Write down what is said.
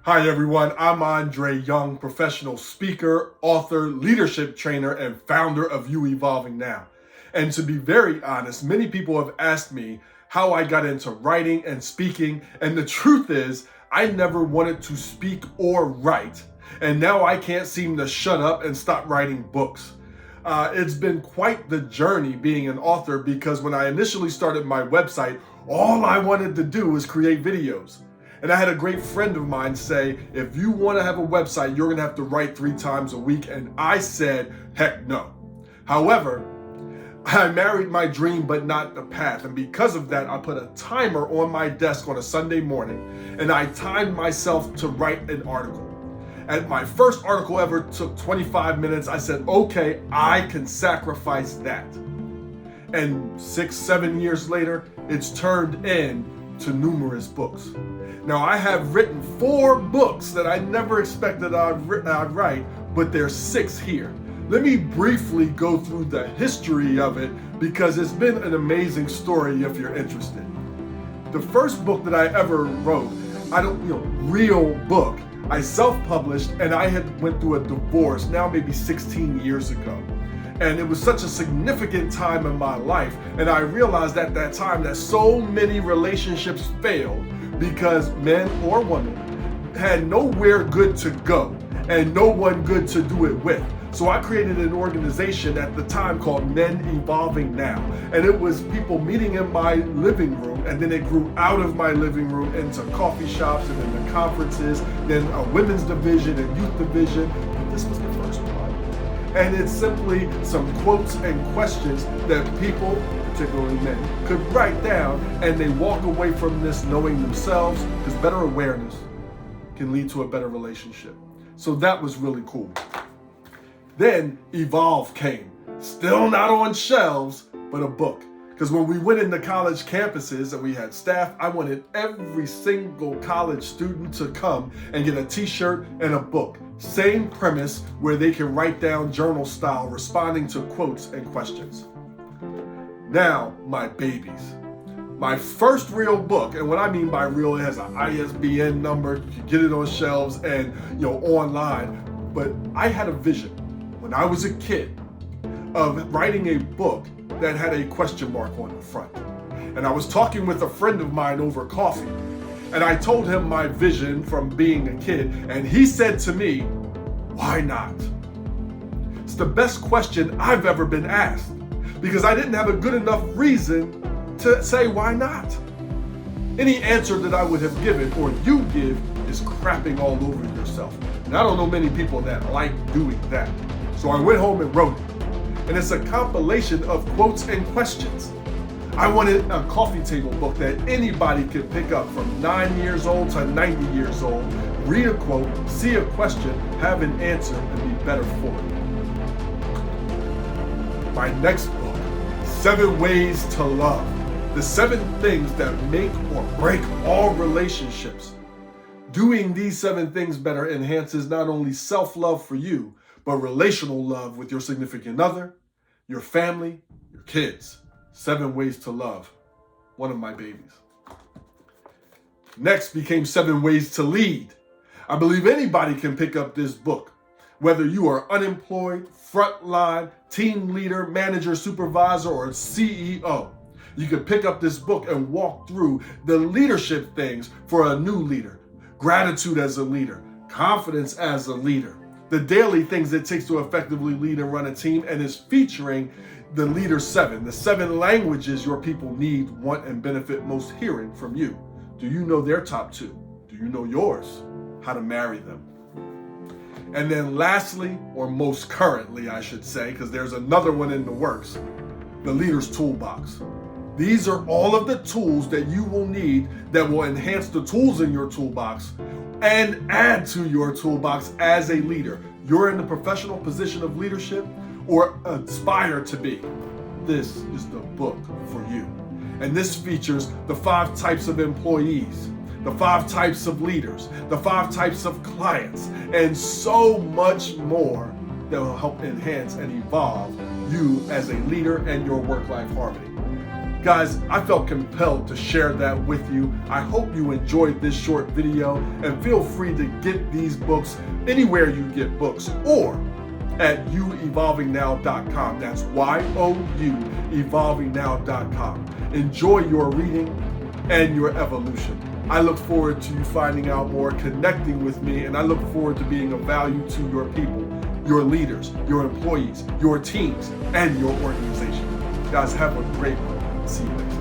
Hi everyone, I'm Andre Young, professional speaker, author, leadership trainer, and founder of You Evolving Now. And to be very honest, many people have asked me how I got into writing and speaking, and the truth is, I never wanted to speak or write, and now I can't seem to shut up and stop writing books. It's been quite the journey being an author because when I initially started my website, all I wanted to do was create videos. And I had a great friend of mine say, if you want to have a website, you're going to have to write 3 times a week. And I said, heck no. However, I married my dream, but not the path. And because of that, I put a timer on my desk on a Sunday morning, and I timed myself to write an article. And my first article ever took 25 minutes. I said, okay, I can sacrifice that. And 6-7 years later, it's turned into numerous books. Now, I have written 4 books that I never expected I'd write, but there's 6 here. Let me briefly go through the history of it because it's been an amazing story if you're interested. The first book that I ever wrote, real book, I self-published, and I had went through a divorce now maybe 16 years ago. And it was such a significant time in my life, and I realized at that time that so many relationships failed because men or women had nowhere good to go and no one good to do it with. So I created an organization at the time called Men Evolving Now. And it was people meeting in my living room, and then it grew out of my living room into coffee shops and into conferences, then a women's division and youth division. But this was the first one. And it's simply some quotes and questions that people, particularly men, could write down, and they walk away from this knowing themselves, because better awareness can lead to a better relationship. So that was really cool. Then Evolve came. Still not on shelves, but a book. Because when we went into college campuses and we had staff, I wanted every single college student to come and get a t-shirt and a book. Same premise where they can write down journal style, responding to quotes and questions. Now, my babies. My first real book, and what I mean by real, it has an ISBN number, you can get it on shelves and online. But I had a vision when I was a kid of writing a book that had a question mark on the front. And I was talking with a friend of mine over coffee, and I told him my vision from being a kid, and he said to me, why not? It's the best question I've ever been asked, because I didn't have a good enough reason to say why not. Any answer that I would have given or you give is crapping all over yourself. And I don't know many people that like doing that. So I went home and wrote it. And it's a compilation of quotes and questions. I wanted a coffee table book that anybody could pick up from 9 years old to 90 years old, read a quote, see a question, have an answer, and be better for it. My next book, 7 Ways to Love. The 7 things that make or break all relationships. Doing these 7 things better enhances not only self-love for you, but relational love with your significant other, your family, your kids. 7 Ways to Love, one of my babies. Next became 7 Ways to Lead. I believe anybody can pick up this book, whether you are unemployed, frontline, team leader, manager, supervisor, or CEO. You can pick up this book and walk through the leadership things for a new leader, gratitude as a leader, confidence as a leader, the daily things it takes to effectively lead and run a team, and is featuring the Leader 7, the 7 languages your people need, want, and benefit most hearing from you. Do you know their top 2? Do you know yours? How to marry them. And then lastly, or most currently, I should say, because there's another one in the works, the Leaders Toolbox. These are all of the tools that you will need that will enhance the tools in your toolbox and add to your toolbox as a leader. You're in the professional position of leadership or aspire to be. This is the book for you. And this features the 5 types of employees, the 5 types of leaders, the 5 types of clients, and so much more that will help enhance and evolve you as a leader and your work-life harmony. Guys, I felt compelled to share that with you. I hope you enjoyed this short video, and feel free to get these books anywhere you get books, or at youevolvingnow.com. That's Y-O-U, evolvingnow.com. Enjoy your reading and your evolution. I look forward to you finding out more, connecting with me, and I look forward to being of value to your people, your leaders, your employees, your teams, and your organization. Guys, have a great one. See you next time.